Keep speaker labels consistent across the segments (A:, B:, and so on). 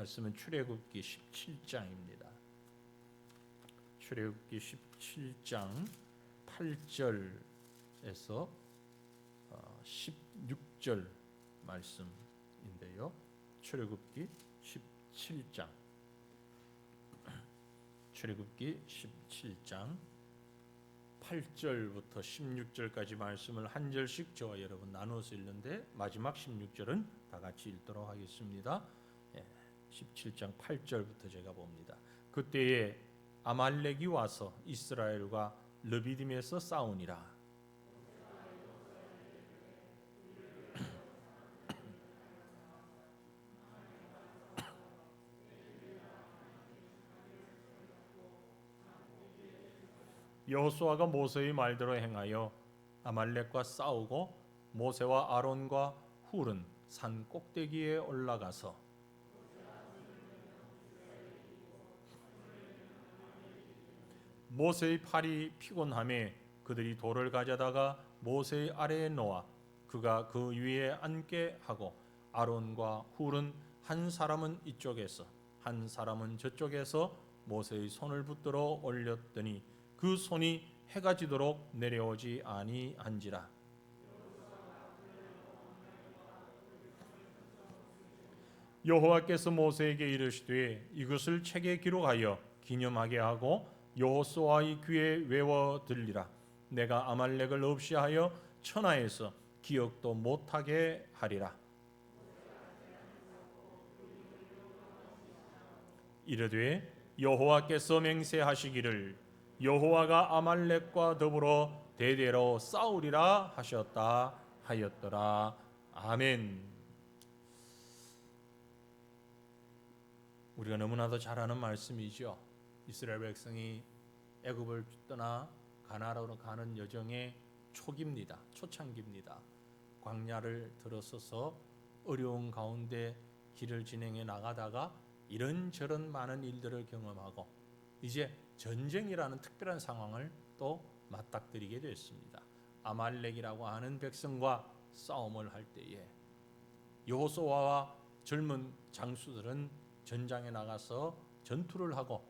A: 말씀은 출애굽기 17장입니다. 출애굽기 17장 8절에서 16절 말씀인데요. 출애굽기 17장 출애굽기 17장 8절부터 16절까지 말씀을 한 절씩 저와 여러분 나누어서 읽는데 마지막 16절은 다 같이 읽도록 하겠습니다. 17장 8절부터 제가 봅니다. 그때에 아말렉이 와서 이스라엘과 르비딤에서 싸우니라. 여호수아가 모세의 말대로 행하여 아말렉과 싸우고 모세와 아론과 훌은 산 꼭대기에 올라가서 모세의 팔이 피곤함에 그들이 돌을 가져다가 모세의 아래에 놓아 그가 그 위에 앉게 하고 아론과 훌은 한 사람은 이쪽에서 한 사람은 저쪽에서 모세의 손을 붙들어 올렸더니 그 손이 해가 지도록 내려오지 아니한지라. 여호와께서 모세에게 이르시되 이것을 책에 기록하여 기념하게 하고 여호수아의 귀에 외워 들리라. 내가 아말렉을 없이 하여 천하에서 기억도 못하게 하리라. 이르되 여호와께서 맹세하시기를 여호와가 아말렉과 더불어 대대로 싸우리라 하셨다 하였더라. 아멘. 우리가 너무나도 잘 아는 말씀이죠. 이스라엘 백성이 애굽을 떠나 가나안으로 가는 여정의 초기입니다. 초창기입니다. 광야를 들어서서 어려운 가운데 길을 진행해 나가다가 이런저런 많은 일들을 경험하고 이제 전쟁이라는 특별한 상황을 또 맞닥뜨리게 됐습니다. 아말렉이라고 하는 백성과 싸움을 할 때에 여호수아와 젊은 장수들은 전장에 나가서 전투를 하고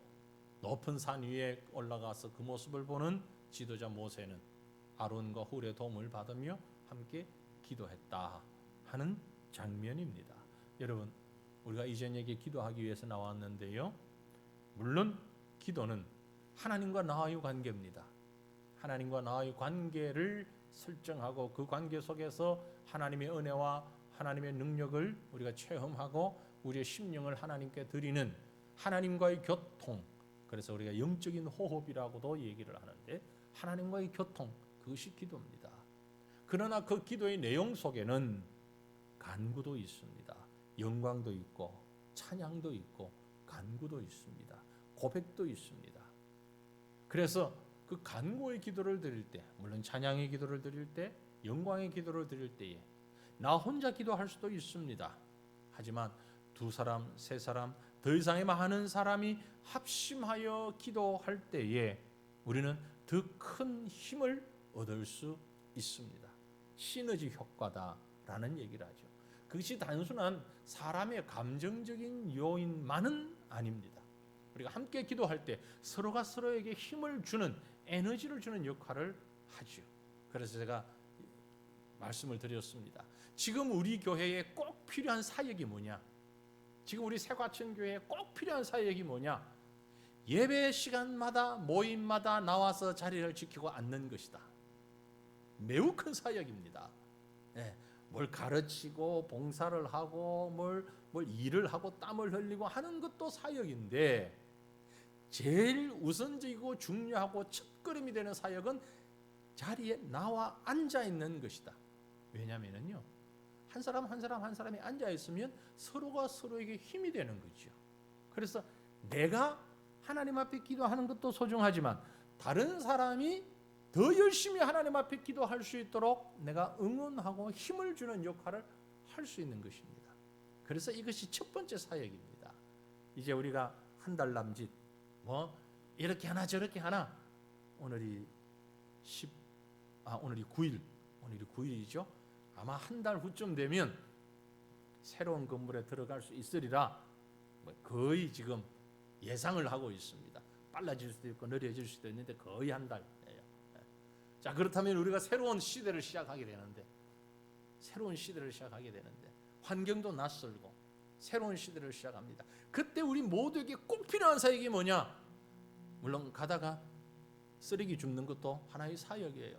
A: 높은 산 위에 올라가서 그 모습을 보는 지도자 모세는 아론과 훌의 도움을 받으며 함께 기도했다 하는 장면입니다. 여러분, 우리가 이 저녁에 기도하기 위해서 나왔는데요. 물론 기도는 하나님과 나와의 관계입니다. 하나님과 나와의 관계를 설정하고 그 관계 속에서 하나님의 은혜와 하나님의 능력을 우리가 체험하고 우리의 심령을 하나님께 드리는 하나님과의 교통, 그래서 우리가 영적인 호흡이라고도 얘기를 하는데 하나님과의 교통, 그것이 기도입니다. 그러나 그 기도의 내용 속에는 간구도 있습니다. 영광도 있고 찬양도 있고 간구도 있습니다. 고백도 있습니다. 그래서 그 간구의 기도를 드릴 때, 물론 찬양의 기도를 드릴 때, 영광의 기도를 드릴 때에 나 혼자 기도할 수도 있습니다. 하지만 두 사람, 세 사람, 더 이상의 많은 사람이 합심하여 기도할 때에 우리는 더 큰 힘을 얻을 수 있습니다. 시너지 효과다라는 얘기를 하죠. 그것이 단순한 사람의 감정적인 요인만은 아닙니다. 우리가 함께 기도할 때 서로가 서로에게 힘을 주는, 에너지를 주는 역할을 하죠. 그래서 제가 말씀을 드렸습니다. 지금 우리 교회에 꼭 필요한 사역이 뭐냐? 지금 우리 새과천 교회에 꼭 필요한 사역이 뭐냐? 예배 시간마다 모임마다 나와서 자리를 지키고 앉는 것이다. 매우 큰 사역입니다. 뭘 가르치고 봉사를 하고 뭘 일을 하고 땀을 흘리고 하는 것도 사역인데 제일 우선적이고 중요하고 첫걸음이 되는 사역은 자리에 나와 앉아 있는 것이다. 왜냐하면요, 한 사람이 앉아 있으면 서로가 서로에게 힘이 되는 거죠. 그래서 내가 하나님 앞에 기도하는 것도 소중하지만 다른 사람이 더 열심히 하나님 앞에 기도할 수 있도록 내가 응원하고 힘을 주는 역할을 할 수 있는 것입니다. 그래서 이것이 첫 번째 사역입니다. 이제 우리가 한 달 남짓 이렇게 하나 저렇게 하나 오늘이 9일이죠. 아마 한 달 후쯤 되면 새로운 건물에 들어갈 수 있으리라 거의 지금 예상을 하고 있습니다. 빨라질 수도 있고 느려질 수도 있는데 거의 한 달이에요. 자, 그렇다면 우리가 새로운 시대를 시작하게 되는데 환경도 낯설고 새로운 시대를 시작합니다. 그때 우리 모두에게 꼭 필요한 사역이 뭐냐? 물론 가다가 쓰레기 줍는 것도 하나의 사역이에요.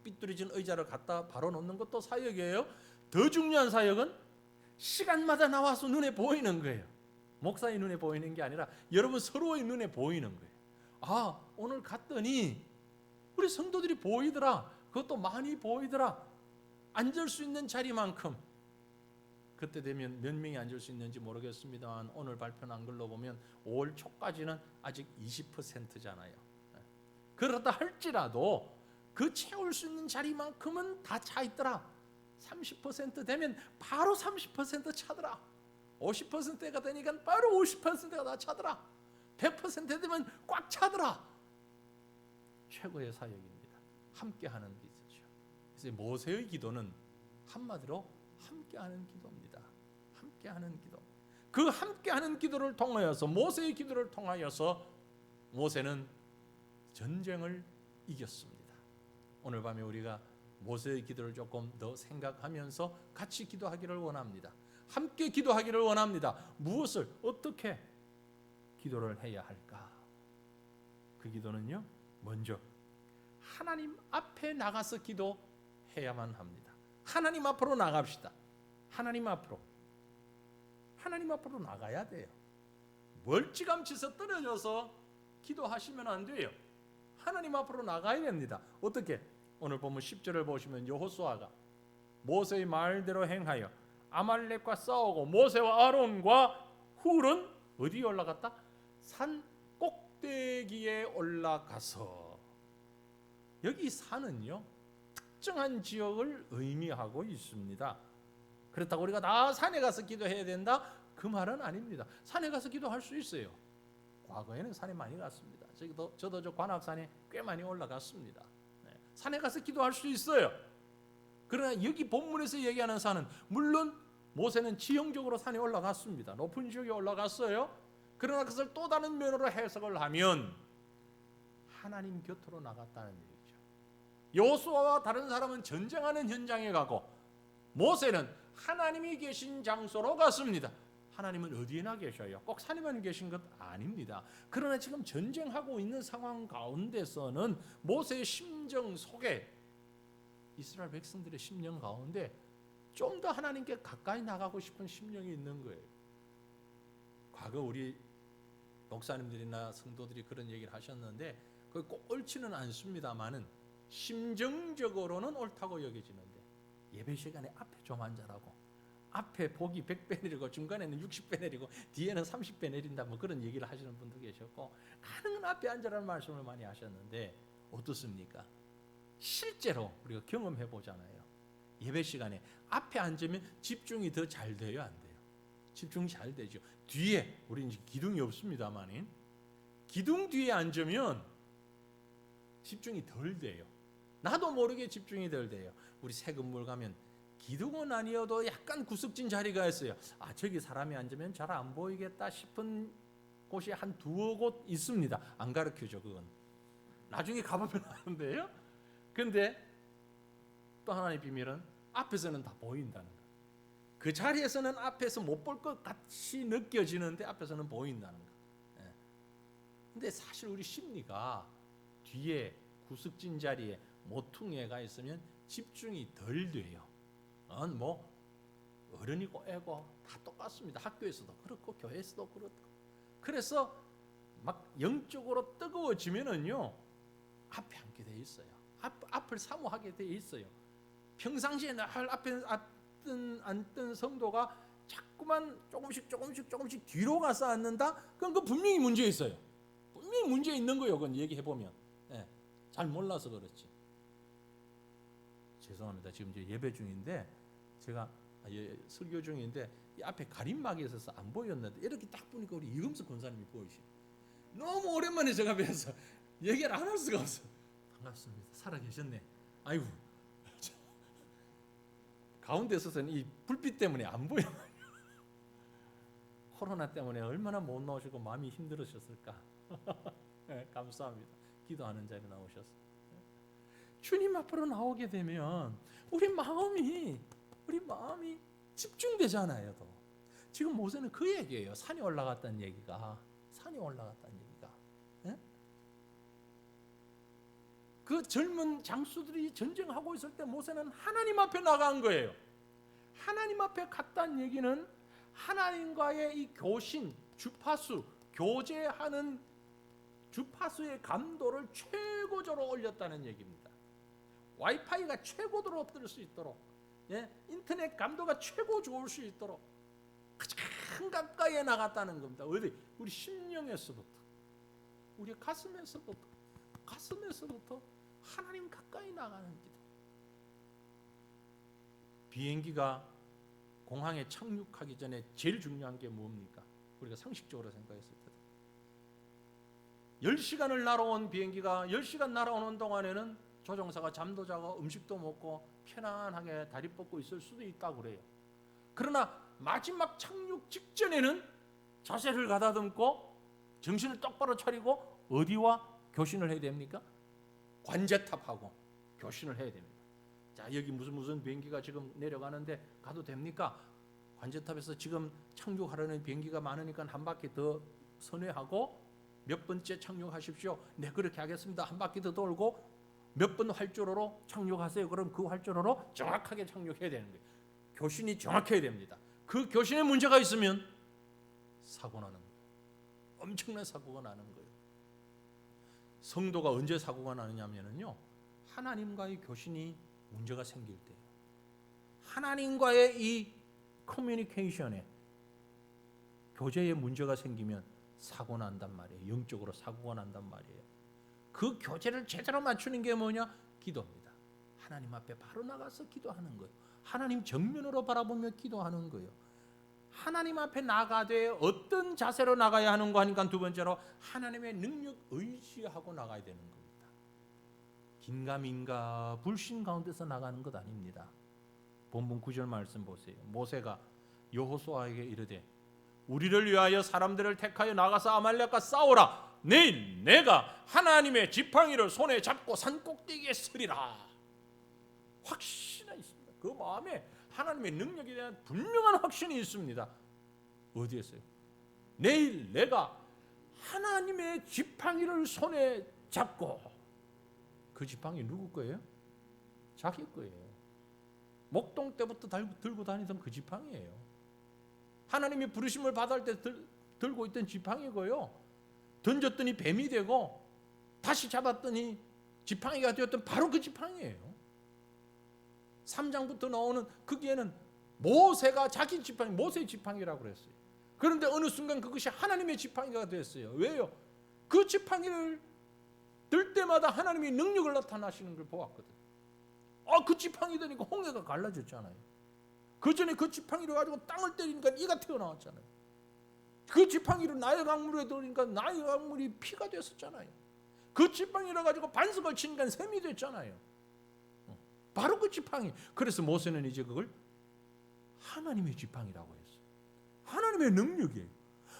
A: 삐뚤어진 의자를 갖다 바로 놓는 것도 사역이에요. 더 중요한 사역은 시간마다 나와서 눈에 보이는 거예요. 목사의 눈에 보이는 게 아니라 여러분 서로의 눈에 보이는 거예요. 아, 오늘 갔더니 우리 성도들이 보이더라. 그것도 많이 보이더라. 앉을 수 있는 자리만큼. 그때 되면 몇 명이 앉을 수 있는지 모르겠습니다만 오늘 발표난 걸로 보면 5월 초까지는 아직 20%잖아요. 그렇다 할지라도 그 채울 수 있는 자리만큼은 다 차 있더라. 30% 되면 바로 30% 차더라. 50%가 되니까 바로 50%가 다 차더라. 100% 되면 꽉 차더라. 최고의 사역입니다. 함께하는 기도죠. 그래서 모세의 기도는 한마디로 함께하는 기도입니다. 함께하는 기도. 그 함께하는 기도를 통하여서 모세의 기도를 통하여서 모세는 전쟁을 이겼습니다. 오늘 밤에 우리가 모세의 기도를 조금 더 생각하면서 같이 기도하기를 원합니다. 함께 기도하기를 원합니다. 무엇을 어떻게 기도를 해야 할까? 그 기도는요, 먼저 하나님 앞에 나가서 기도해야만 합니다. 하나님 앞으로 나갑시다. 하나님 앞으로 나가야 돼요. 멀찌감치서 떨어져서 기도하시면 안 돼요. 하나님 앞으로 나가야 됩니다. 어떻게? 오늘 보면 10절을 보시면 여호수아가 모세의 말대로 행하여 아말렉과 싸우고 모세와 아론과 훌은 어디에 올라갔다? 산 꼭대기에 올라가서. 여기 산은요, 특정한 지역을 의미하고 있습니다. 그렇다고 우리가 다 산에 가서 기도해야 된다? 그 말은 아닙니다. 산에 가서 기도할 수 있어요. 과거에는 산에 많이 갔습니다. 저도 저 관악산에 꽤 많이 올라갔습니다. 산에 가서 기도할 수 있어요. 그러나 여기 본문에서 얘기하는 산은 물론 모세는 지형적으로 산에 올라갔습니다. 높은 지역에 올라갔어요. 그러나 그것을 또 다른 면으로 해석을 하면 하나님 곁으로 나갔다는 얘기죠. 여호수아와 다른 사람은 전쟁하는 현장에 가고 모세는 하나님이 계신 장소로 갔습니다. 하나님은 어디에나 계셔요. 꼭 산에만 계신 것 아닙니다. 그러나 지금 전쟁하고 있는 상황 가운데서는 모세의 심정 속에 이스라엘 백성들의 심령 가운데 좀 더 하나님께 가까이 나가고 싶은 심령이 있는 거예요. 과거 우리 목사님들이나 성도들이 그런 얘기를 하셨는데 그게 꼭 옳지는 않습니다만은 심정적으로는 옳다고 여겨지는데 예배 시간에 앞에 좀 앉아라고 앞에 복이 100배 내리고 중간에는 60배 내리고 뒤에는 30배 내린다 뭐 그런 얘기를 하시는 분도 계셨고 가능한 앞에 앉으라는 말씀을 많이 하셨는데 어떻습니까? 실제로 우리가 경험해 보잖아요. 예배 시간에 앞에 앉으면 집중이 더 잘 돼요, 안 돼요? 집중이 잘 되죠. 뒤에 우리 이제 기둥이 없습니다만은 기둥 뒤에 앉으면 집중이 덜 돼요. 나도 모르게 집중이 덜 돼요. 우리 새 건물 가면 기둥은 아니어도 약간 구석진 자리가 있어요. 아, 저기 사람이 앉으면 잘 안 보이겠다 싶은 곳이 한 두어 곳 있습니다. 안 가르쳐줘 그건. 나중에 가보면 아는데요. 근데 또 하나의 비밀은 앞에서는 다 보인다는 거. 그 자리에서는 앞에서 못 볼 것 같이 느껴지는데 앞에서는 보인다는 거. 예. 근데 사실 우리 심리가 뒤에 구석진 자리에 모퉁이가 있으면 집중이 덜 돼요. 뭐 어른이고 애고 다 똑같습니다. 학교에서도 그렇고 교회에서도 그렇고. 그래서 막 영적으로 뜨거워지면은요 앞에 앉게 돼 있어요. 앞을 사모하게 돼 있어요. 평상시에 늘 앞에 앉던 성도가 자꾸만 조금씩 뒤로 가서 앉는다? 그건 그 분명히 문제 있어요. 분명히 문제 있는 거예요. 그건 얘기해 보면. 예, 잘 몰라서 그렇지. 죄송합니다. 지금 이제 예배 중인데 제가 설교 중인데 이 앞에 가림막이 있어서 안 보였는데 이렇게 딱 보니까 우리 이금수 권사님이 보이시네. 너무 오랜만에 제가 뵈서 얘기를 안 할 수가 없어. 반갑습니다. 살아 계셨네. 아이고. 가운데 서서는 이 불빛 때문에 안 보여. 코로나 때문에 얼마나 못 나오시고 마음이 힘들으셨을까. 네, 감사합니다. 기도하는 자리에 나오셨어요. 주님 앞으로 나오게 되면 우리 마음이 집중되잖아요. 또. 지금 모세는 그 얘기예요. 산에 올라갔다는 얘기가. 예? 그 젊은 장수들이 전쟁하고 있을 때 모세는 하나님 앞에 나간 거예요. 하나님 앞에 갔다는 얘기는 하나님과의 이 교신, 주파수, 교제하는 주파수의 감도를 최고조로 올렸다는 얘기입니다. 와이파이가 최고도로 뜰 수 있도록, 인터넷 감도가 최고 좋을 수 있도록 가장 가까이에 나갔다는 겁니다. 어디? 우리 심령에서부터, 우리 가슴에서부터 하나님 가까이 나가는 기도. 비행기가 공항에 착륙하기 전에 제일 중요한 게 뭡니까? 우리가 상식적으로 생각했을 때 10시간을 날아온 비행기가 10시간 날아오는 동안에는 조종사가 잠도 자고 음식도 먹고 편안하게 다리 뻗고 있을 수도 있다고 그래요. 그러나 마지막 착륙 직전에는 자세를 가다듬고 정신을 똑바로 차리고 어디와 교신을 해야 됩니까? 관제탑하고 교신을 해야 됩니다. 자, 여기 무슨 비행기가 지금 내려가는데 가도 됩니까? 관제탑에서 지금 착륙하려는 비행기가 많으니까 한 바퀴 더 선회하고 몇 번째 착륙하십시오. 네, 그렇게 하겠습니다. 한 바퀴 더 돌고 몇 번 활주로로 착륙하세요. 그럼 그 활주로로 정확하게 착륙해야 되는 거예요. 교신이 정확해야 됩니다. 그 교신에 문제가 있으면 사고 나는 거예요. 엄청난 사고가 나는 거예요. 성도가 언제 사고가 나느냐면요, 하나님과의 교신이 문제가 생길 때, 하나님과의 이 커뮤니케이션에, 교제에 문제가 생기면 사고 난단 말이에요. 영적으로 사고가 난단 말이에요. 그 교제를 제대로 맞추는 게 뭐냐? 기도입니다. 하나님 앞에 바로 나가서 기도하는 거예요. 하나님 정면으로 바라보며 기도하는 거예요. 하나님 앞에 나가되 어떤 자세로 나가야 하는가 하니까 두 번째로 하나님의 능력 의지하고 나가야 되는 겁니다. 긴가민가 불신 가운데서 나가는 것 아닙니다. 본문 9절 말씀 보세요. 모세가 여호수아에게 이르되 우리를 위하여 사람들을 택하여 나가서 아말렉과 싸우라. 내일 내가 하나님의 지팡이를 손에 잡고 산 꼭대기에 서리라. 확신이 있습니다. 그 마음에 하나님의 능력에 대한 분명한 확신이 있습니다. 어디에서요? 내일 내가 하나님의 지팡이를 손에 잡고. 그 지팡이 누구 거예요? 자기 거예요. 목동 때부터 들고 다니던 그 지팡이에요. 하나님이 부르심을 받을 때 들고 있던 지팡이고요. 던졌더니 뱀이 되고 다시 잡았더니 지팡이가 되었던 바로 그 지팡이에요. 3장부터 나오는 거기에는 모세가 자기 지팡이, 모세의 지팡이라고 그랬어요. 그런데 어느 순간 그것이 하나님의 지팡이가 됐어요. 왜요? 그 지팡이를 들 때마다 하나님이 능력을 나타나시는 걸 보았거든. 그 지팡이 되니까 홍해가 갈라졌잖아요. 그 전에 그 지팡이를 가지고 땅을 때리니까 이가 튀어나왔잖아요. 그 지팡이를 나일 강물에 들으니까 나일 강물이 피가 됐었잖아요. 그 지팡이를 가지고 반석을 치니까 샘이 됐잖아요. 바로 그 지팡이. 그래서 모세는 이제 그걸 하나님의 지팡이라고 했어요. 하나님의 능력이에요.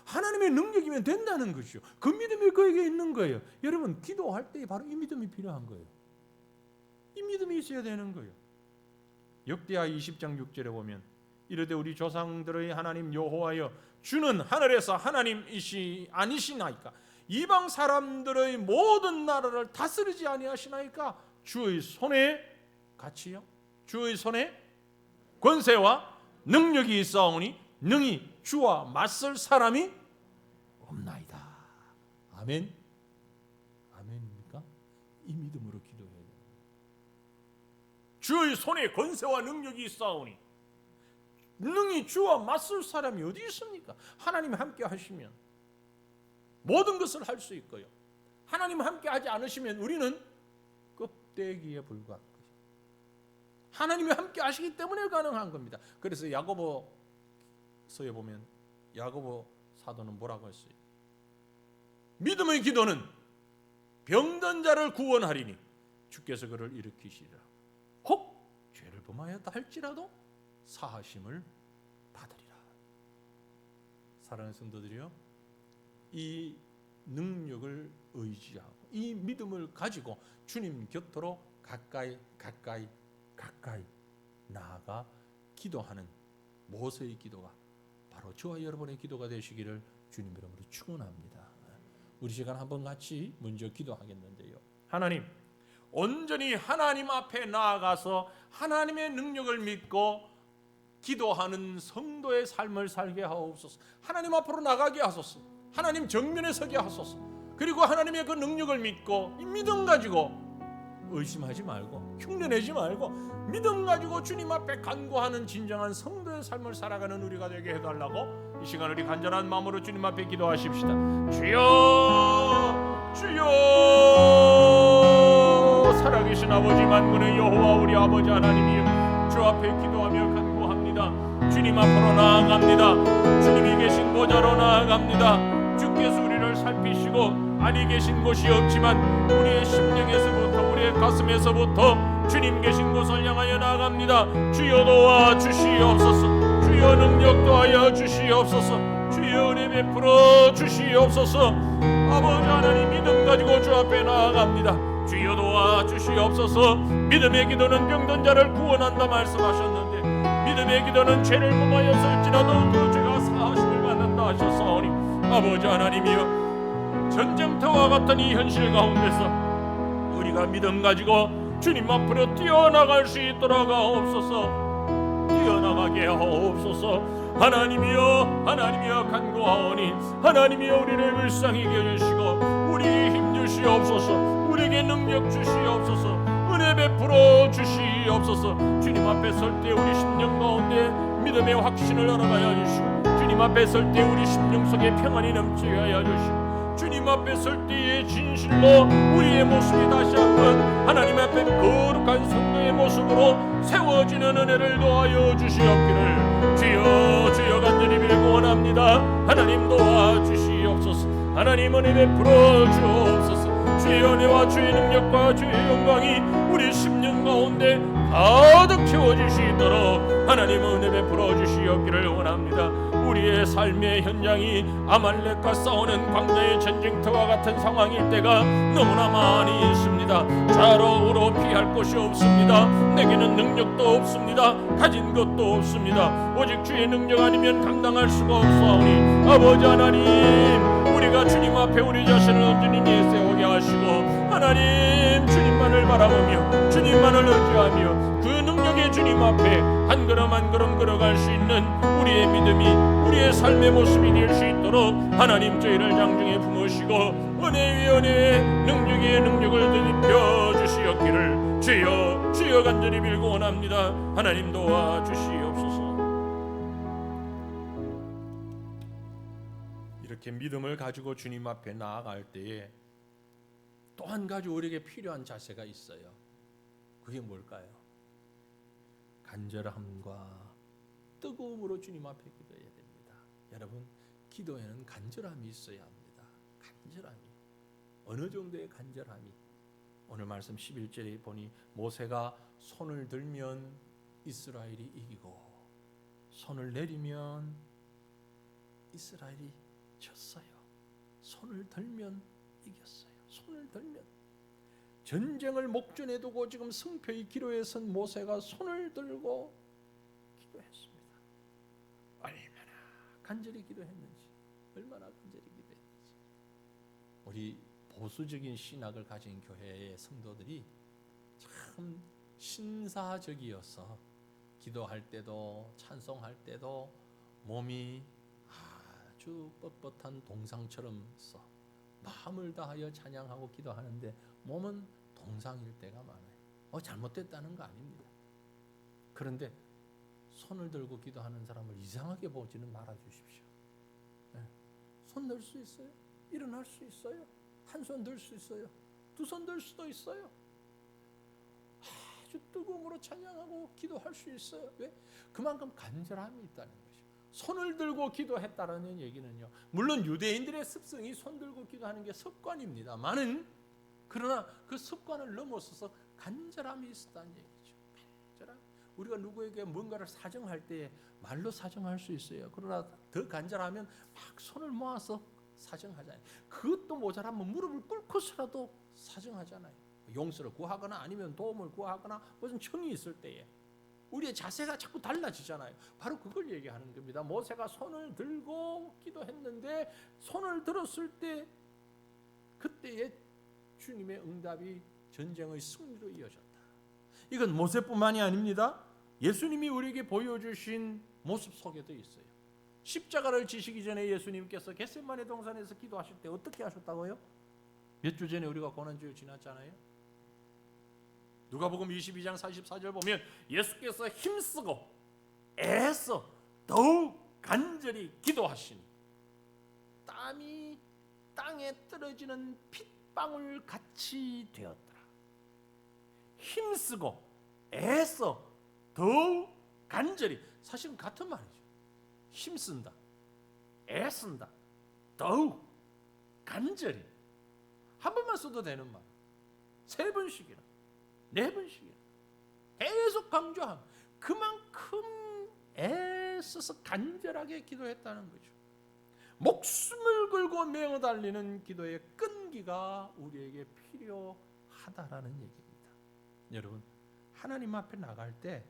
A: 하나님의 능력이면 된다는 것이요. 그 믿음이 그에게 있는 거예요. 여러분, 기도할 때 바로 이 믿음이 필요한 거예요. 이 믿음이 있어야 되는 거예요. 역대하 20장 6절에 보면 이르되 우리 조상들의 하나님 여호와여 주는 하늘에서 하나님이시 아니시나이까? 이방 사람들의 모든 나라를 다스리지 아니하시나이까? 주의 손에 같이요. 주의 손에 권세와 능력이 있사오니 능히 주와 맞설 사람이 없나이다. 아멘. 아멘입니까? 이 믿음으로 기도해야 돼요. 주의 손에 권세와 능력이 있사오니 능히 주와 맞설 사람이 어디 있습니까? 하나님이 함께 하시면 모든 것을 할 수 있고요. 하나님 함께 하지 않으시면 우리는 껍데기에 불과한 거죠. 하나님이 함께 하시기 때문에 가능한 겁니다. 그래서 야고보서에 보면 야고보 사도는 뭐라고 했어요? 믿음의 기도는 병든 자를 구원하리니 주께서 그를 일으키시리라. 혹 죄를 범하였다 할지라도 사하심을 받으리라. 사랑하는 성도들이요, 이 능력을 의지하고 이 믿음을 가지고 주님 곁으로 가까이 나아가 기도하는 모세의 기도가 바로 저와 여러분의 기도가 되시기를 주님 이름으로 축원합니다. 우리 시간 한번 같이 먼저 기도하겠는데요. 하나님, 온전히 하나님 앞에 나아가서 하나님의 능력을 믿고 기도하는 성도의 삶을 살게 하옵소서. 하나님 앞으로 나가게 하소서. 하나님 정면에 서게 하소서. 그리고 하나님의 그 능력을 믿고 이 믿음 가지고 의심하지 말고 흉내내지 말고 믿음 가지고 주님 앞에 간구하는 진정한 성도의 삶을 살아가는 우리가 되게 해달라고 이 시간 우리 간절한 마음으로 주님 앞에 기도하십시다. 주여, 주여, 살아계신 아버지 만군의 여호와 우리 아버지 하나님이여, 주 앞에 기도하며 간구합니다. 주님 앞으로 나아갑니다. 주님이 계신 보좌로 나아갑니다. 주께서 우리를 살피시고 아니 계신 곳이 없지만 우리의 심령에서부터 우리의 가슴에서부터 주님 계신 곳을 향하여 나아갑니다. 주여 도와 주시옵소서. 주여 능력 도하여 주시옵소서. 주여 은혜 베풀어 주시옵소서. 아버지 하나님 믿음 가지고 주 앞에 나아갑니다. 주여 도와 주시옵소서. 믿음의 기도는 병든 자를 구원한다 말씀하셨는데 믿음의 기도는 죄를 범하였을지라도 그 죄가 사하심을 받는다 하셨사오니 아버지 하나님이여, 전쟁터와 같은 이 현실 가운데서 우리가 믿음 가지고 주님 앞으로 뛰어나갈 수 있도록 하옵소서. 뛰어나가게 하옵소서. 하나님이여, 하나님이여 간구하오니 하나님이여 우리를 불쌍히 여기시고 우리에게 힘 주시옵소서. 우리에게 능력 주시옵소서. 은혜 베풀어 주시옵소서. 주님 앞에 설 때 우리 심령 가운데 믿음의 확신을 얻어가야 주시고 주님 앞에 설 때 우리 심령 속에 평안이 넘치게 하여 주시고 주님 앞에 설 때의 진실로 우리의 모습이 다시 한번 하나님 앞에 거룩한 성도의 모습으로 세워지는 은혜를 도와여 주시옵기를 주여, 주여 간절히 빌고 원합니다. 하나님 도와주시옵소서. 하나님 은혜 베풀어 주옵소서. 주의 은혜와 주의 능력과 주의 영광이 우리 심령 가운데 가득 채워주시도록 하나님 은혜 베풀어 주시옵기를 원합니다. 우리의 삶의 현장이 아말렉과 싸우는 광야의 전쟁터와 같은 상황일 때가 너무나 많이 있습니다. 좌로우로 피할 곳이 없습니다. 내게는 능력도 없습니다. 가진 것도 없습니다. 오직 주의 능력 아니면 감당할 수가 없사오니 아버지 하나님, 우리가 주님 앞에 우리 자신을 온전히 내세우게 하시고 하나님 주님만을 바라보며 주님만을 의지하며 그 능력의 주님 앞에 한 걸음 한 걸음 걸어갈 수 있는 우리의 믿음이 우리의 삶의 모습이 될 수 있도록 하나님 저희를 장중에 품으시고 은혜 위에 은혜의 능력 위에 능력을 더입혀 주시옵기를 주여, 주여 간절히 빌고 원합니다. 하나님 도와주시옵소서. 이렇게 믿음을 가지고 주님 앞에 나아갈 때에 또 한 가지 우리에게 필요한 자세가 있어요. 그게 뭘까요? 간절함과 뜨거움으로 주님 앞에 기도해야 됩니다. 여러분, 기도에는 간절함이 있어야 합니다. 간절함이. 어느 정도의 간절함이? 오늘 말씀 11절에 보니 모세가 손을 들면 이스라엘이 이기고 손을 내리면 이스라엘이 졌어요. 손을 들면 이겼어요. 손을 들면. 전쟁을 목전에 두고 지금 승표의 기로에 선 모세가 손을 들고 기도했습니다. 얼마나 간절히 기도했는지, 얼마나 간절히 기도했는지. 우리 보수적인 신학을 가진 교회의 성도들이 참 신사적이어서 기도할 때도 찬송할 때도 몸이 아주 뻣뻣한 동상처럼 써 마음을 다하여 찬양하고 기도하는데 몸은 동상일 때가 많아요. 잘못됐다는 거 아닙니다. 그런데 손을 들고 기도하는 사람을 이상하게 보지는 말아 주십시오. 손 들 수 있어요. 일어날 수 있어요. 한 손 들 수 있어요. 두 손 들 수도 있어요. 아주 뜨거움으로 찬양하고 기도할 수 있어요. 왜? 그만큼 간절함이 있다는 거죠. 손을 들고 기도했다라는 얘기는요, 물론 유대인들의 습성이 손 들고 기도하는 게 습관입니다만은, 그러나 그 습관을 넘어서서 간절함이 있었다는 얘기죠. 간절함. 우리가 누구에게 뭔가를 사정할 때 말로 사정할 수 있어요. 그러나 더 간절하면 막 손을 모아서 사정하잖아요. 그것도 모자라면 무릎을 꿇고서라도 사정하잖아요. 용서를 구하거나 아니면 도움을 구하거나 무슨 청이 있을 때에 우리의 자세가 자꾸 달라지잖아요. 바로 그걸 얘기하는 겁니다. 모세가 손을 들고 기도했는데 손을 들었을 때 그때의 주님의 응답이 전쟁의 승리로 이어졌다. 이건 모세뿐만이 아닙니다. 예수님이 우리에게 보여주신 모습 속에도 있어요. 십자가를 지시기 전에 예수님께서 겟세마네 동산에서 기도하실 때 어떻게 하셨다고요? 몇 주 전에 우리가 고난주일 지났잖아요. 누가복음 22장 44절 보면 예수께서 힘쓰고 애써 더욱 간절히 기도하시니 땀이 땅에 떨어지는 핏방울 같이 되었더라. 힘쓰고 애써 더욱 간절히, 사실은 같은 말이죠. 힘쓴다, 애쓴다, 더욱 간절히. 한 번만 써도 되는 말, 3번씩이나 4번씩이나 계속 강조하면 그만큼 애써서 간절하게 기도했다는 거죠. 목숨을 걸고 메어 달리는 기도의 끈기가 우리에게 필요하다라는 얘기입니다. 여러분, 하나님 앞에 나갈 때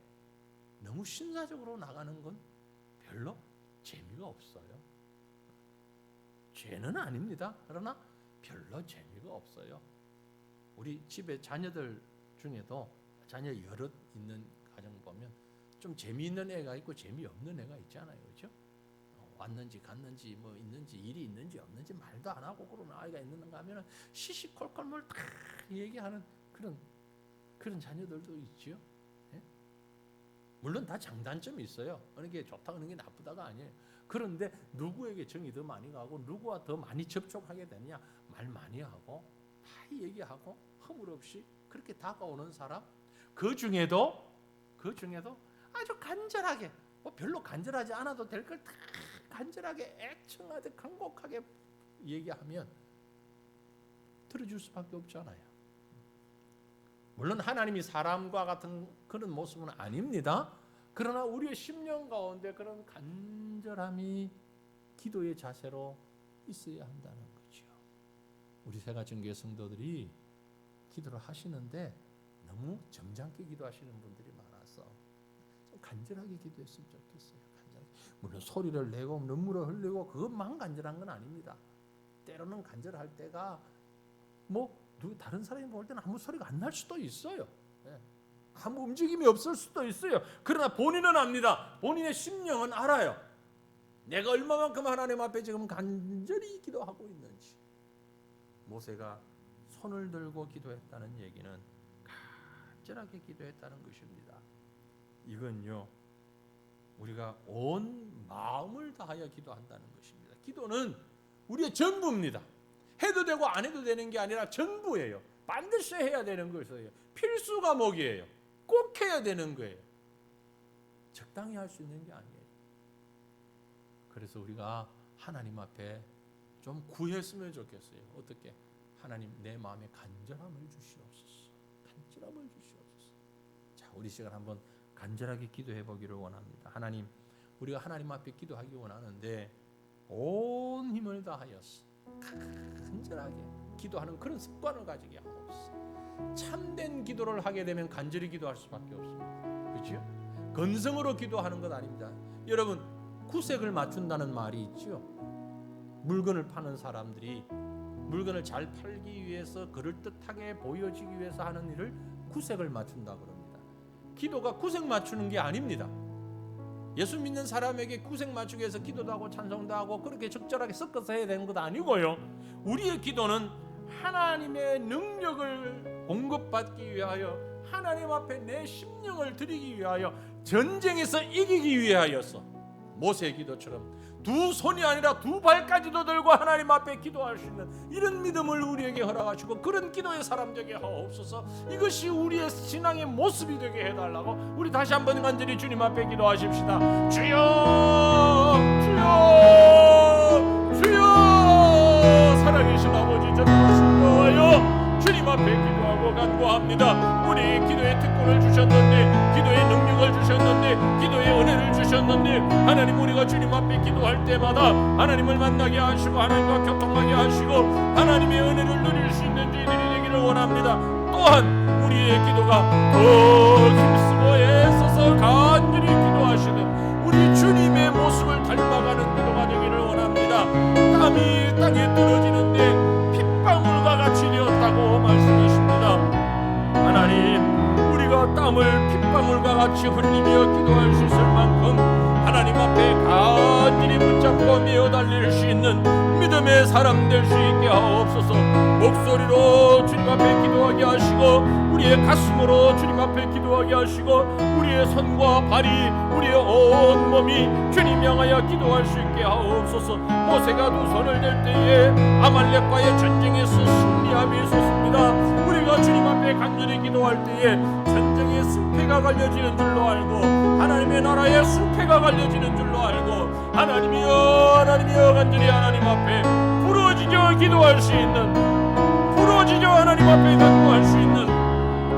A: 너무 신사적으로 나가는 건 별로 재미가 없어요. 죄는 아닙니다. 그러나 별로 재미가 없어요. 우리 집에 자녀들 중에도 자녀 여럿 있는 가정 보면 좀 재미있는 애가 있고 재미없는 애가 있잖아요. 그렇죠? 왔는지 갔는지 뭐 있는지 일이 있는지 없는지 말도 안 하고 그러는 아이가 있는가 하면 시시콜콜 뭘 다 얘기하는 그런 자녀들도 있죠. 예? 물론 다 장단점이 있어요. 어느 게 좋다 어느 게 나쁘다가 아니에요. 그런데 누구에게 정이 더 많이 가고 누구와 더 많이 접촉하게 되느냐, 말 많이 하고 다 얘기하고 허물없이 그렇게 다가오는 사람, 그 중에도 아주 간절하게, 뭐 별로 간절하지 않아도 될 걸 다 간절하게 애청하듯 간곡하게 얘기하면 들어줄 수밖에 없잖아요. 물론 하나님이 사람과 같은 그런 모습은 아닙니다. 그러나 우리의 심령 가운데 그런 간절함이 기도의 자세로 있어야 한다는 거죠. 우리 새가정교회 성도들이 기도를 하시는데 너무 점잖게 기도하시는 분들이 많아서 좀 간절하게 기도했으면 좋겠어요. 간절하게. 물론 소리를 내고 눈물을 흘리고 그것만 간절한 건 아닙니다. 때로는 간절할 때가 뭐 다른 사람이 볼 때는 아무 소리가 안 날 수도 있어요. 아무 움직임이 없을 수도 있어요. 그러나 본인은 압니다. 본인의 심령은 알아요. 내가 얼마만큼 하나님 앞에 지금 간절히 기도하고 있는지. 모세가 손을 들고 기도했다는 얘기는 간절하게 기도했다는 것입니다. 이건요, 우리가 온 마음을 다하여 기도한다는 것입니다. 기도는 우리의 전부입니다. 해도 되고 안 해도 되는 게 아니라 전부예요. 반드시 해야 되는 것이에요. 필수 과목이에요. 꼭 해야 되는 거예요. 적당히 할 수 있는 게 아니에요. 그래서 우리가 하나님 앞에 좀 구했으면 좋겠어요. 어떻게? 하나님, 내 마음에 간절함을 주시옵소서. 간절함을 주시옵소서. 자, 우리 시간 한번 간절하게 기도해 보기를 원합니다. 하나님, 우리가 하나님 앞에 기도하기 원하는데 온 힘을 다하여서 간절하게 기도하는 그런 습관을 가지게 하옵소서. 참된 기도를 하게 되면 간절히 기도할 수밖에 없습니다. 그렇죠? 건성으로 기도하는 것 아닙니다. 여러분, 구색을 맞춘다는 말이 있죠. 물건을 파는 사람들이 물건을 잘 팔기 위해서 그럴듯하게 보여지기 위해서 하는 일을 구색을 맞춘다 그럽니다. 기도가 구색 맞추는 게 아닙니다. 예수 믿는 사람에게 구색 맞추기 위해서 기도도 하고 찬송도 하고 그렇게 적절하게 섞어서 해야 되는 것도 아니고요. 우리의 기도는 하나님의 능력을 공급받기 위하여, 하나님 앞에 내 심령을 드리기 위하여, 전쟁에서 이기기 위하여서 모세의 기도처럼 두 손이 아니라 두 발까지도 들고 하나님 앞에 기도할 수 있는 이런 믿음을 우리에게 허락하시고 그런 기도의 사람 되게 하옵소서. 이것이 우리의 신앙의 모습이 되게 해달라고 우리 다시 한번 간절히 주님 앞에 기도하십시다. 주여, 주여, 주여. 살아계신 아버지, 전능하신 여호와여, 주님 앞에 기도하고 주시기로 간구합니다. 우리 기도의 특권을 주셨는데, 기도의 능력을 주셨는데, 기도의 은혜를 주셨는데, 하나님 우리가 주님 앞에 기도할 때마다 하나님을 만나게 하시고 하나님과 교통하게 하시고 하나님의 은혜를 누릴 수 있는 저희들이 되기를 원합니다. 또한 우리의 기도가 더 힘쓰고 애써서 간절히 기도하시는 우리 주님의 모습을 닮아가는 기도가 되기를 원합니다. 땀이 땅에 떨어지는데 핏방울과 같이 되었다고 말씀하십니다. 하나님, 우리가 땀을 핏방울과 같이 흘리며 기도할 수 있을 만큼 하나님 앞에 간절히 붙잡고 메어 달릴 수 있는 믿음의 사람 될 수 있게 하옵소서. 목소리로 주님 앞에 기도하게 하시고 우리의 가슴으로 주님 앞에 기도하게 하시고 우리의 손과 발이 우리의 온 몸이 주님 향하여 기도할 수 있게 하옵소서. 모세가 두 손을 댈 때에 아말렉과의 전쟁에서 승리함이 있었습니다. 우리가 주님 앞에 간절히 기도할 때에 전쟁의 승패가 갈려지는 줄로 알고 하나님의 나라의 승패가 갈려지는 줄로 알고 하나님이여 간절히 하나님 앞에 부러지려 기도할 수 있는, 부러지려 하나님 앞에 간구할 수 있는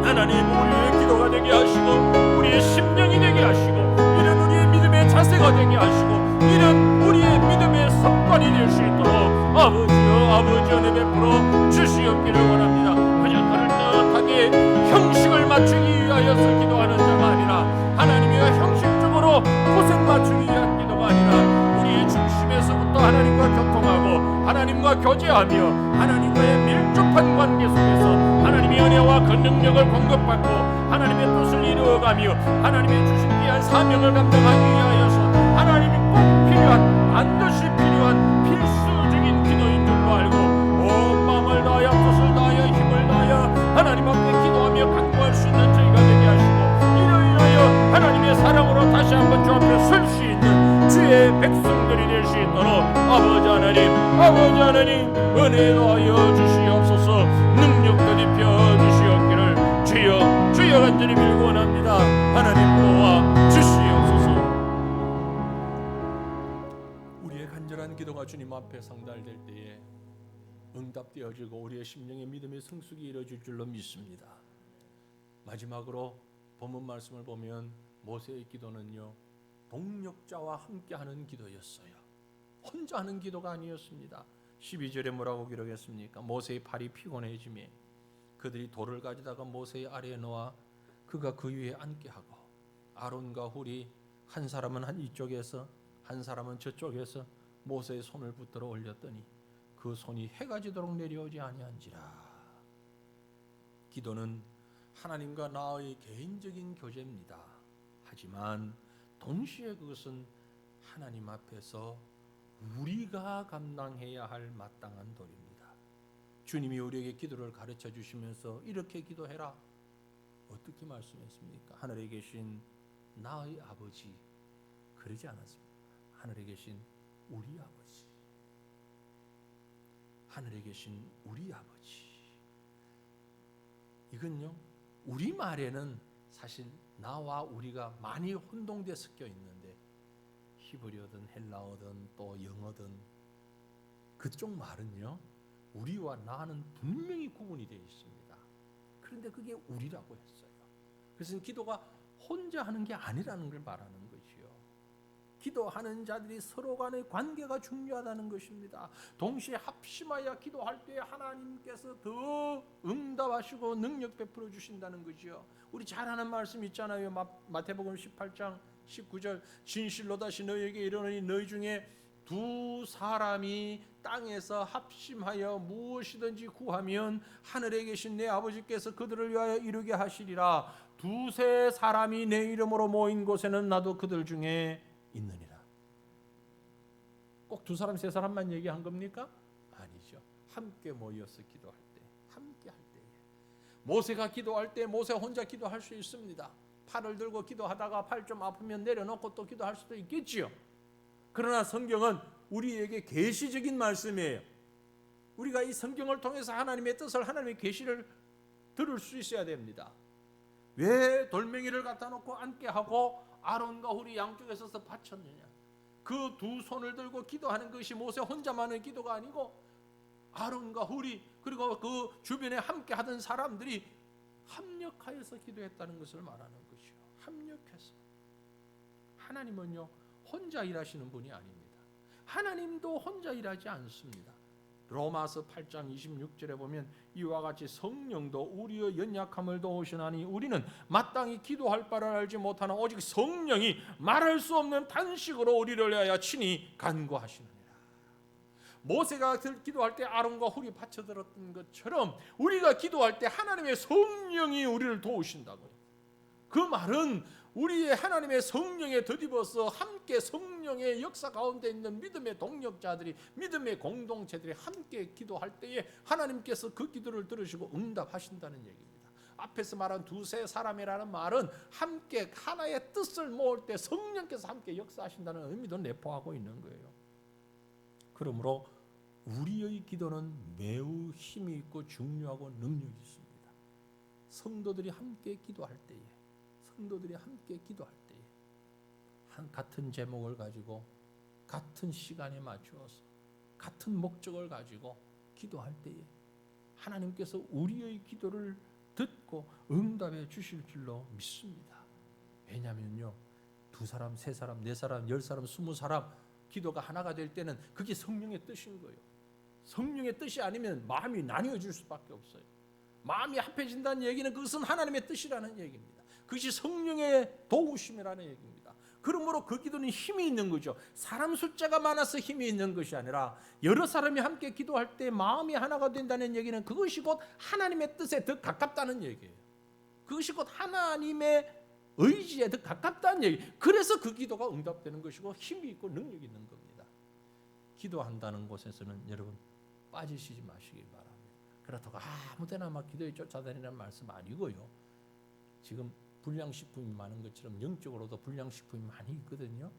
A: 하나님, 우리의 기도가 되게 하시고 우리의 심령이 되게 하시고 이런 우리의 믿음의 자세가 되게 하시고 이런 우리의 믿음의 습관이 될 수 있도록 아버지 은혜 베풀어 주시옵기를 원합니다. 그저 그럴듯하게 형식을 맞추기 위하여서 기도하는 자가 아니라 하나님이여 형식적으로 고생 맞추기 위한 기도가 아니라 우리의 중심에서부터 하나님과 교통하고 하나님과 교제하며 하나님과의 밀접한 관계 속에서 하나님의 은혜와 그 능력을 공급받고 하나님의 뜻을 이루어가며 하나님의 주신 귀한 사명을 감당하기 위하여서 하나님이 꼭 필요한, 반드시 필요한 필수적인 기도인 줄로 알고 온 마음을 다하여 뜻을 다하여 힘을 다하여 하나님 앞에 기도하며 간구할 수 있는 저희가 되게 하시고 이로 인하여 하나님의 사랑으로 다시 한번 주 앞에 설 수 있는 주의 백성들이 될 수 있도록 아버지 하나님 은혜 더하여 주시옵소서. 능력도 입혀 주시옵기를 주여 간절히 빌고 원합니다. 하나님 도와 주시옵소서. 우리의 간절한 기도가 주님 앞에 상달될 때에 응답되어지고 우리의 심령의 믿음의 성숙이 이루어질 줄로 믿습니다. 마지막으로 본문 말씀을 보면 모세의 기도는요, 동력자와 함께하는 기도였어요. 혼자 하는 기도가 아니었습니다. 12절에 뭐라고 기록했습니까? 모세의 팔이 피곤해지며 그들이 돌을 가져다가 모세의 아래에 놓아 그가 그 위에 앉게 하고 아론과 훌이 한 사람은 한 이쪽에서 한 사람은 저쪽에서 모세의 손을 붙들어 올렸더니 그 손이 해가 지도록 내려오지 아니한지라. 기도는 하나님과 나의 개인적인 교제입니다. 하지만 동시에 그것은 하나님 앞에서 우리가 감당해야 할 마땅한 도리입니다. 주님이 우리에게 기도를 가르쳐 주시면서 이렇게 기도해라. 어떻게 말씀했습니까? 하늘에 계신 나의 아버지, 그러지 않았습니다. 하늘에 계신 우리 아버지, 하늘에 계신 우리 아버지. 이건요, 우리말에는 사실 나와 우리가 많이 혼동돼 섞여 있는데 히브리어든 헬라어든 또 영어든 그쪽 말은요, 우리와 나는 분명히 구분이 되어 있습니다. 그런데 그게 우리라고 했어요. 그래서 기도가 혼자 하는 게 아니라는 걸 말하는 거지요. 기도하는 자들이 서로 간의 관계가 중요하다는 것입니다. 동시에 합심하여 기도할 때 하나님께서 더 응답하시고 능력 베풀어 주신다는 거지요. 우리 잘 아는 말씀 있잖아요. 마태복음 18장 19절, 진실로 다시 너희에게 이르노니 너희 중에 두 사람이 땅에서 합심하여 무엇이든지 구하면 하늘에 계신 내 아버지께서 그들을 위하여 이루게 하시리라. 두세 사람이 내 이름으로 모인 곳에는 나도 그들 중에 있느니라. 꼭 두 사람 세 사람만 얘기한 겁니까? 아니죠. 함께 모여서 기도할 때, 함께 할 때, 모세가 기도할 때 모세 혼자 기도할 수 있습니다. 팔을 들고 기도하다가 팔 좀 아프면 내려놓고 또 기도할 수도 있겠지요. 그러나 성경은 우리에게 계시적인 말씀이에요. 우리가 이 성경을 통해서 하나님의 뜻을, 하나님의 계시를 들을 수 있어야 됩니다. 왜 돌멩이를 갖다 놓고 앉게 하고 아론과 훌이 양쪽에 서서 바쳤느냐? 그 두 손을 들고 기도하는 것이 모세 혼자만의 기도가 아니고 아론과 훌이 그리고 그 주변에 함께 하던 사람들이 합력하여서 기도했다는 것을 말하는 것이요. 합력해서. 하나님은요 혼자 일하시는 분이 아닙니다. 하나님도 혼자 일하지 않습니다. 로마서 8장 26절에 보면 이와 같이 성령도 우리의 연약함을 도우시나니 우리는 마땅히 기도할 바를 알지 못하나 오직 성령이 말할 수 없는 단식으로 우리를 위하여 친히 간구하시느니라. 모세가 기도할 때 아론과 훌이 받쳐들었던 것처럼 우리가 기도할 때 하나님의 성령이 우리를 도우신다고요. 그 말은 우리의 하나님의 성령에 덧입어서 함께 성령의 역사 가운데 있는 믿음의 동력자들이, 믿음의 공동체들이 함께 기도할 때에 하나님께서 그 기도를 들으시고 응답하신다는 얘기입니다. 앞에서 말한 두세 사람이라는 말은 함께 하나의 뜻을 모을 때 성령께서 함께 역사하신다는 의미도 내포하고 있는 거예요. 그러므로 우리의 기도는 매우 힘이 있고 중요하고 능력이 있습니다. 성도들이 함께 기도할 때에, 성도들이 함께 기도할 때에 같은 제목을 가지고 같은 시간에 맞추어서 같은 목적을 가지고 기도할 때에 하나님께서 우리의 기도를 듣고 응답해 주실 줄로 믿습니다. 왜냐하면요, 2사람, 3사람, 4사람, 10사람, 20사람 기도가 하나가 될 때는 그게 성령의 뜻인 거예요. 성령의 뜻이 아니면 마음이 나뉘어질 수밖에 없어요. 마음이 합해진다는 얘기는 그것은 하나님의 뜻이라는 얘기입니다. 그것이 성령의 도우심이라는 얘기입니다. 그러므로 그 기도는 힘이 있는 거죠. 사람 숫자가 많아서 힘이 있는 것이 아니라 여러 사람이 함께 기도할 때 마음이 하나가 된다는 얘기는 그것이 곧 하나님의 뜻에 더 가깝다는 얘기예요. 그것이 곧 하나님의 의지에 더 가깝다는 얘기. 그래서 그 기도가 응답되는 것이고 힘이 있고 능력이 있는 겁니다. 기도한다는 곳에서는 여러분 빠지시지 마시기 바랍니다. 그렇다고 아무데나 막 기도에 쫓아다니는 말씀 아니고요. 지금 불량식품이 많은 것처럼 영적으로도 불량식품이 많이 있거든요.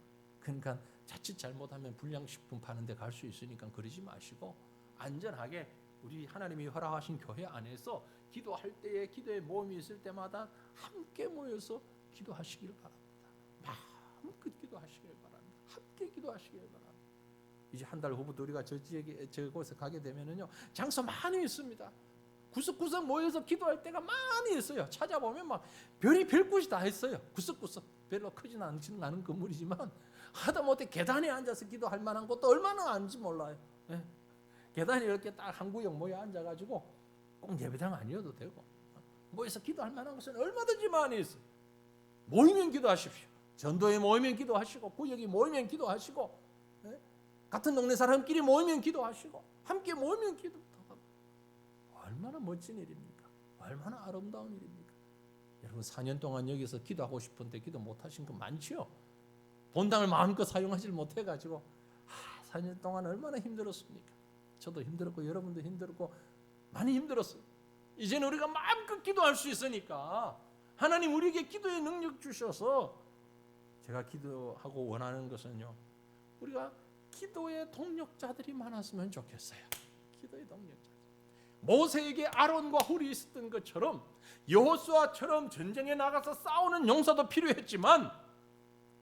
A: 그러니까 자칫 잘못하면 불량식품 파는 데 갈 수 있으니까 그러지 마시고 안전하게 우리 하나님이 허락하신 교회 안에서 기도할 때에 기도의 모임이 있을 때마다 함께 모여서 기도하시길 바랍니다. 마음껏 기도하시길 바랍니다. 함께 기도하시길 바랍니다. 이제 한 달 후부터 우리가 저곳에 가게 되면은요, 장소 많이 있습니다. 구석구석 모여서 기도할 때가 많이 있어요. 찾아보면 막 별이 별 곳이 다 있어요. 구석구석 별로 크진 않은 건물이지만 하다못해 계단에 앉아서 기도할 만한 곳도 얼마나 많은지 몰라요. 네. 계단에 이렇게 딱 한 구역 모여 앉아가지고 꼭 예배당 아니어도 되고 모여서 기도할 만한 곳은 얼마든지 많이 있어요. 모이면 기도하십시오. 전도에 모이면 기도하시고, 구역이 모이면 기도하시고, 네? 같은 동네 사람끼리 모이면 기도하시고, 함께 모이면 기도하고. 얼마나 멋진 일입니까? 얼마나 아름다운 일입니까? 여러분 4년 동안 여기서 기도하고 싶은데 기도 못하신 거 많지요? 본당을 마음껏 사용하지 못해가지고 4년 동안 얼마나 힘들었습니까? 저도 힘들었고 여러분도 힘들었고 많이 힘들었어요. 이제는 우리가 마음껏 기도할 수 있으니까 하나님 우리에게 기도의 능력 주셔서, 제가 기도하고 원하는 것은요, 우리가 기도의 동력자들이 많았으면 좋겠어요. 기도의 동력자. 모세에게 아론과 훌이 있었던 것처럼 여호수아처럼 전쟁에 나가서 싸우는 용사도 필요했지만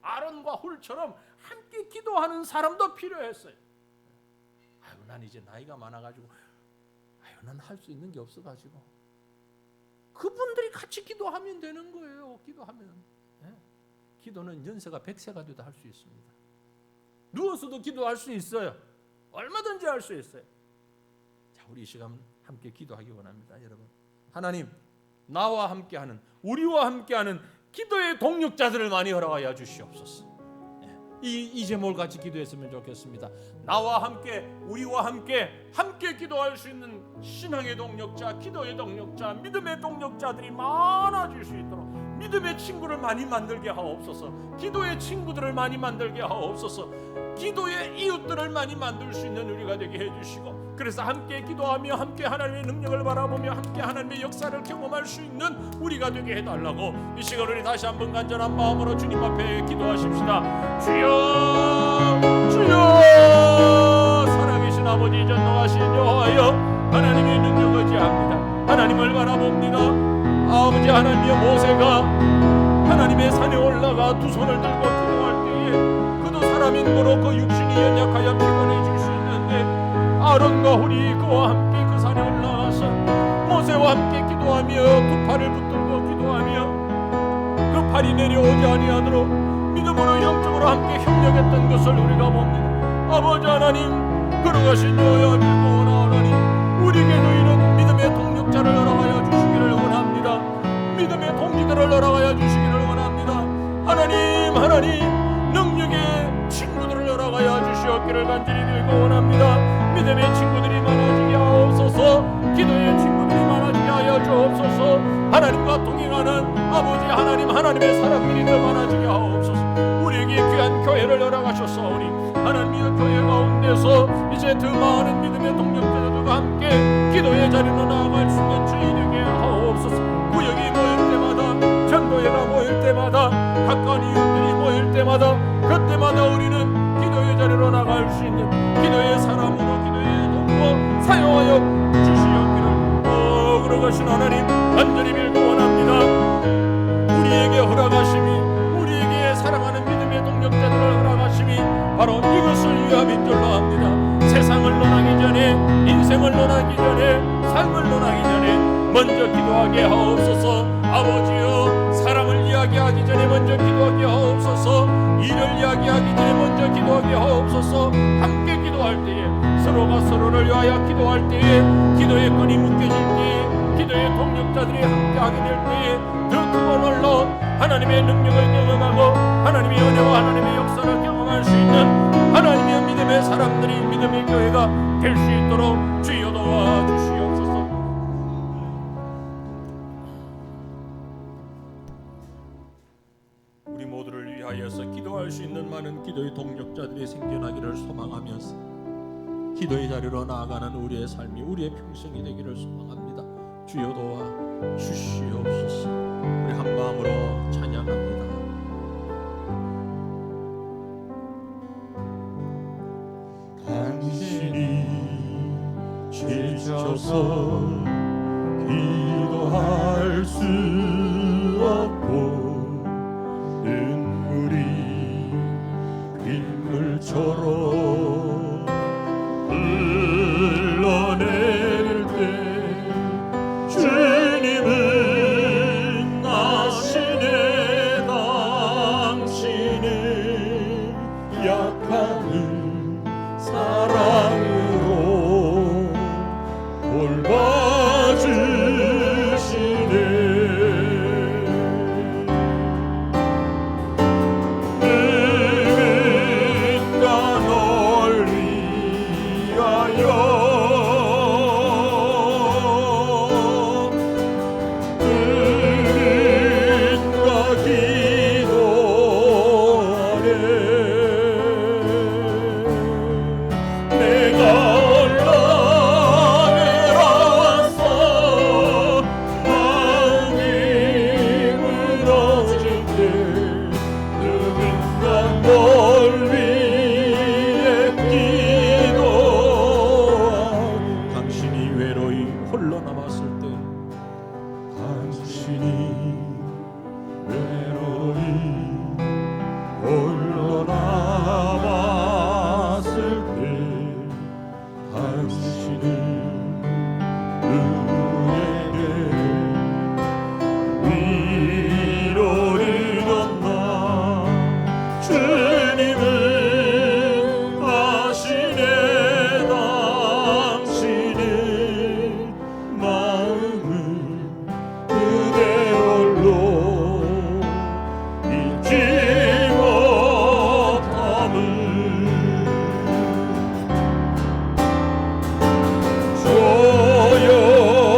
A: 아론과 훌처럼 함께 기도하는 사람도 필요했어요. 난 이제 나이가 많아가지고 난 할 수 있는 게 없어가지고 그분들이 같이 기도하면 되는 거예요. 기도하면. 기도는 연세가 100세가 돼도 할 수 있습니다. 누워서도 기도할 수 있어요. 얼마든지 할 수 있어요. 자, 우리 이 시간 함께 기도하기 원합니다. 여러분, 하나님 나와 함께하는, 우리와 함께하는 기도의 동력자들을 많이 허락하여 주시옵소서. 이 제목을 같이 기도했으면 좋겠습니다. 나와 함께, 우리와 함께 기도할 수 있는 신앙의 동력자, 기도의 동력자, 믿음의 동력자들이 많아질 수 있도록 믿음의 친구를 많이 만들게 하옵소서. 기도의 친구들을 많이 만들게 하옵소서. 기도의 이웃들을 많이 만들 수 있는 우리가 되게 해주시고, 그래서 함께 기도하며 함께 하나님의 능력을 바라보며 함께 하나님의 역사를 경험할 수 있는 우리가 되게 해달라고 이 시간 우리 다시 한번 간절한 마음으로 주님 앞에 기도하십시다. 주여, 주여, 살아계신 아버지 전능하신 여호와여, 하나님의 능력 의지합니다. 하나님을 바라봅니다. 아버지, 하나님의 모세가 하나님의 산에 올라가 두 손을 들고 기도할 때에 그도 사람인고로 그 육신이 연약하여 피곤해질 수 있는데 아론과 훌이 그와 함께 그 산에 올라가서 모세와 함께 기도하며 두 팔을 붙들고 아니하며 그 팔이 내려오지 아니하도록 믿음으로 영적으로 함께 협력했던 것을 우리가 봅니다. 아버지 하나님, 걸어가신 여호와 빌고나 하나님, 우리에게도 이런 믿음의 동력자를 허락하여 주시기를 원합니다. 믿음의 동기들을 허락하여 주시기를 원합니다. 하나님, 능력의 친구들을 허락하여 주시옵기를 간절히 빌고 원합니다. 믿음의 친구들이 많아지게 하옵소서. 기도의 친구들이 많아지게 하여 주옵소서. 하나님과 동행하는 아버지 하나님, 하나님의 사람들이 더 많아지게 하옵소서. 우리에게 귀한 교회를 허락하셨사오니 하나님의 교회 가운데서 이제 더 많은 믿음의 동력자들과 함께 기도의 자리로 나아갈 수 있는 주의 되게 하옵소서. 구역이 모일 때마다, 전도회가 모일 때마다, 가까운 이웃들이 모일 때마다, 그때마다 우리는 기도의 자리로 나갈 수 있는 기도의 사람으로, 기도의 도구로 사용하여 주시옵기를 걸어가신 하나님 간절히 빌고 원합니다. 우리에게 허락하심이, 우리에게 사랑하는 믿음의 동력자들을 허락하심이 바로 이것을 위함인 줄로 압니다. 세상을 논하기 전에, 인생을 논하기 전에, 삶을 논하기 전에 먼저 기도하게 하옵소서. 아버지여, 사랑을 이야기하기 전에 먼저 기도하게 하옵소서. 일을 이야기하기 전에 먼저 기도하게 하옵소서. 함께 기도할 때에, 서로가 서로를 위하여 기도할 때에, 기도의 끈이 묶여질 때에, 기도의 동력자들이 함께하게 될 때에 더 크고 놀라운 하나님의 능력을 경험하고 하나님의 은혜와 하나님의 역사를 경험할 수 있는 하나님의 믿음의 사람들이, 믿음의 교회가 될 수 있도록 주여 도와주시옵소서. 우리 모두를 위하여서 기도할 수 있는 많은 기도의 동력자들이 생겨나기를 소망하면서 기도의 자리로 나아가는 우리의 삶이, 우리의 평생이 되기를 소망합니다. 주여 도와 주시옵소서. 우리 한 마음으로 찬양합니다.
B: 당신이 지쳐서 기도할 수 없고 눈물이 빗물처럼 흘러내릴 때 주님은 아시네. 당신은 약함을 사랑으로 돌봐주시네. 누군가 널 위하여 주여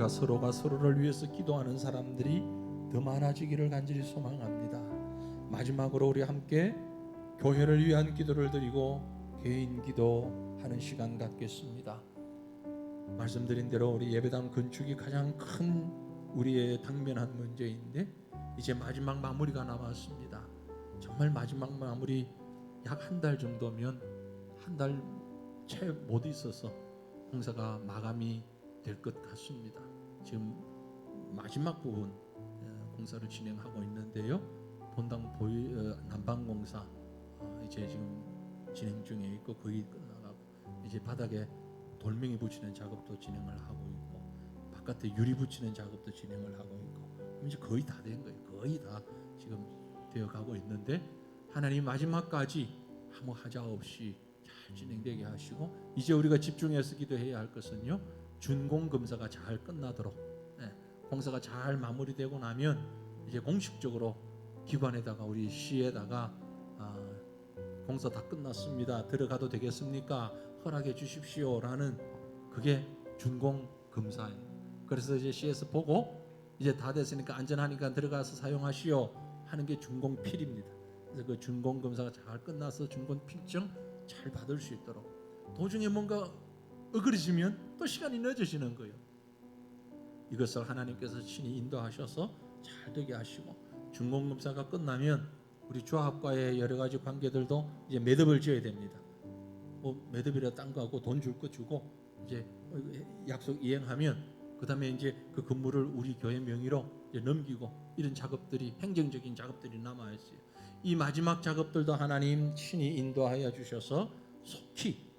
A: 우리가 서로가 서로를 위해서 기도하는 사람들이 더 많아지기를 간절히 소망합니다. 마지막으로 우리 함께 교회를 위한 기도를 드리고 개인 기도하는 시간 갖겠습니다. 말씀드린 대로 우리 예배당 건축이 가장 큰 우리의 당면한 문제인데 이제 마지막 마무리가 남았습니다. 정말 마지막 마무리 약 한 달 정도면 한 달 채 못 있어서 공사가 마감이 될 것 같습니다. 지금 마지막 부분 공사를 진행하고 있는데요. 본당 난방 공사 이제 지금 진행 중에 있고 거의 끝나가고 이제 바닥에 돌멩이 붙이는 작업도 진행을 하고 있고 바깥에 유리 붙이는 작업도 진행을 하고 있고 이제 거의 다 된 거예요. 거의 다 지금 되어 가고 있는데 하나님 마지막까지 아무 하자 없이 잘 진행되게 하시고 이제 우리가 집중해서 기도해야 할 것은요. 준공 검사가 잘 끝나도록 공사가 잘 마무리되고 나면 이제 공식적으로 기관에다가 우리 시에다가 공사 다 끝났습니다. 들어가도 되겠습니까? 허락해 주십시오라는 그게 준공 검사예요. 그래서 이제 시에서 보고 이제 다 됐으니까 안전하니까 들어가서 사용하시오 하는 게 준공 필입니다. 그래서 그 준공 검사가 잘 끝나서 준공 필증 잘 받을 수 있도록 도중에 뭔가 어그러지면 또 시간이 늦어지는 거예요. 이것을 하나님께서 친히 인도하셔서 잘 되게 하시고 준공 검사가 끝나면 우리 조합과의 여러 가지 관계들도 이제 매듭을 지어야 됩니다. 뭐 매듭이라 딴 거 하고 돈 줄 거 주고 이제 약속 이행하면 그 다음에 이제 그 건물을 우리 교회 명의로 이제 넘기고 이런 작업들이 행정적인 작업들이 남아 있어요. 이 마지막 작업들도 하나님 친히 인도하여 주셔서 속히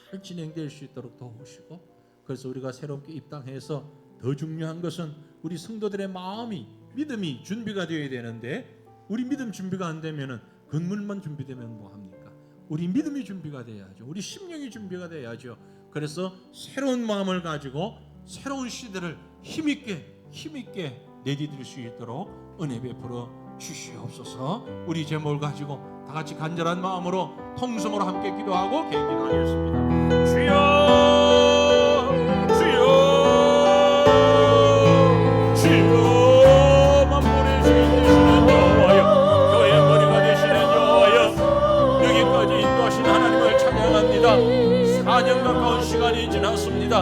A: 잘 진행될 수 있도록 도우시고 그래서 우리가 새롭게 입당해서 더 중요한 것은 우리 성도들의 마음이 믿음이 준비가 되어야 되는데 우리 믿음 준비가 안 되면은 건물만 준비되면 뭐 합니까? 우리 믿음이 준비가 돼야죠. 우리 심령이 준비가 돼야죠. 그래서 새로운 마음을 가지고 새로운 시대를 힘있게 내디딜 수 있도록 은혜 베풀어 주시옵소서. 우리 제목을 가지고 다 같이 간절한 마음으로 통성으로 함께 기도하고 개인 기도하겠습니다.
B: 주여 만물의 주인 되시는 여호와여 교회의 머리가 되시는 여호와여 여기까지 인도하신 하나님을 찬양합니다. 4년 가까운 시간이 지났습니다.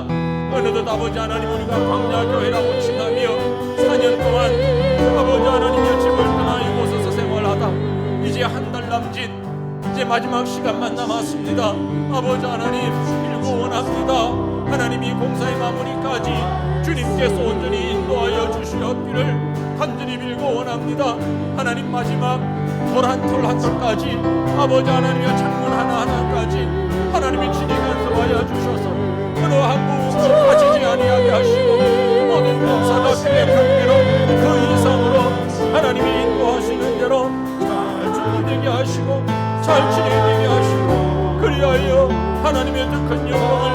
B: 어느덧 아버지 하나님 우리가 광야교회라고 칭하며 4년 동안 아버지 하나님의 집을 떠나 이곳에서 생활하다 이제 한 달 남짓 이제 마지막 시간만 남았습니다. 아버지 하나님 일구 원합니다. 하나님이 공사의 마무리까지 주님께서 온전히 인도하여 주시옵기를 간절히 빌고 원합니다. 하나님 마지막 돌 한 톨까지 아버지 하나님의 창문 하나하나까지 하나님이 친히 간섭하여 주셔서 어느 한 부분도 빠지지 아니하게 하시고 모든 공사가 그의 경계로 그 이상으로 하나님이 인도하시는 대로 잘 준비되게 하시고 잘 진행되게 하시고 그리하여 하나님의 더 큰 영광을